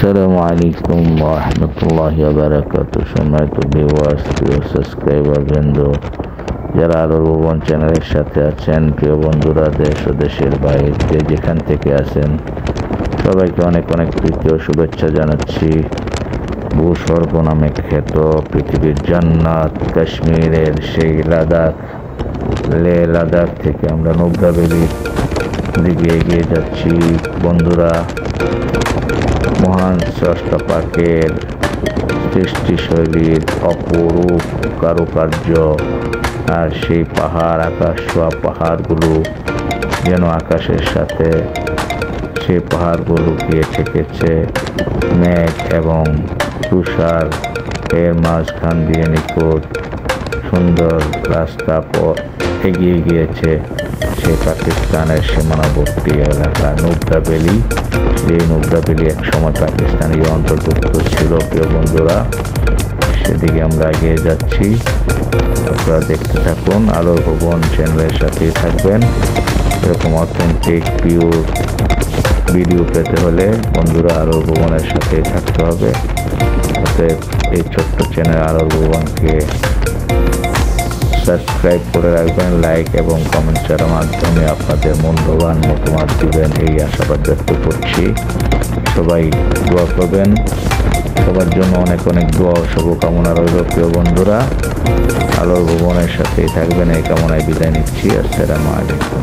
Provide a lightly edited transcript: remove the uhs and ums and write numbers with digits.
আসসালামু আলাইকুম ওয়া রাহমাতুল্লাহি ওয়া বারাকাতুহু। সম্মানিত ভিউয়ার্স, প্রিয় সাবস্ক্রাইবার বৃন্দ, যারা আলোর ভুবন চ্যানেলের সাথে আছেন, প্রিয় বন্ধুরা, দেশ ও দেশের বাইরে যেখান থেকে আছেন, সবাইকে অনেক অনেক প্রীতি ও শুভেচ্ছা জানাচ্ছি। ভূস্বর্গ নামে খ্যাত পৃথিবীর জান্নাত কাশ্মীরের সেই লাদাখ থেকে আমরা নুব্রা ভ্যালির দিকে এগিয়ে যাচ্ছি। বন্ধুরা, মহান স্রষ্টা পাকের সৃষ্টিশৈলীর অপরূপ কারুকার্য, আর সেই পাহাড়, আকাশ ছোঁয়া পাহাড়গুলো যেন আকাশের সাথে সেই পাহাড়গুলো গিয়ে ঠেকেছে মেঘ এবং তুষার। এর মাঝখান দিয়ে নিখুঁত সুন্দর রাস্তা পথ এগিয়ে গিয়েছে সেই পাকিস্তানের সীমানাবর্তী এলাকা নুব্রা ভ্যালি। যে নুব্রা ভ্যালি এক সময় পাকিস্তানি অন্তর্ভুক্ত ছিল। প্রিয় বন্ধুরা, সেদিকে আমরা এগিয়ে যাচ্ছি। আপনারা দেখতে থাকুন, আলোর ভুবন চ্যানেলের সাথেই থাকবেন। এরকম অথেন্টিক পিওর ভিডিও পেতে হলে বন্ধুরা আলোর ভুবনের সাথেই থাকতে হবে। অতএব এই ছোট্ট চ্যানেল আলোর ভুবনকে সাবস্ক্রাইব করে রাখবেন, লাইক এবং কমেন্টের মাধ্যমে আপনাদের মূল্যবান মতামত দিবেন, এই আশাবাদ ব্যক্ত করছি। সবাই দোয়া করবেন, সবার জন্য অনেক অনেক দোয়া ও শুভকামনা রইল। প্রিয় বন্ধুরা, আলোর ভুবনের সাথেই থাকবেন এই কামনায় বিদায় নিচ্ছি। আসসালামু আলাইকুম।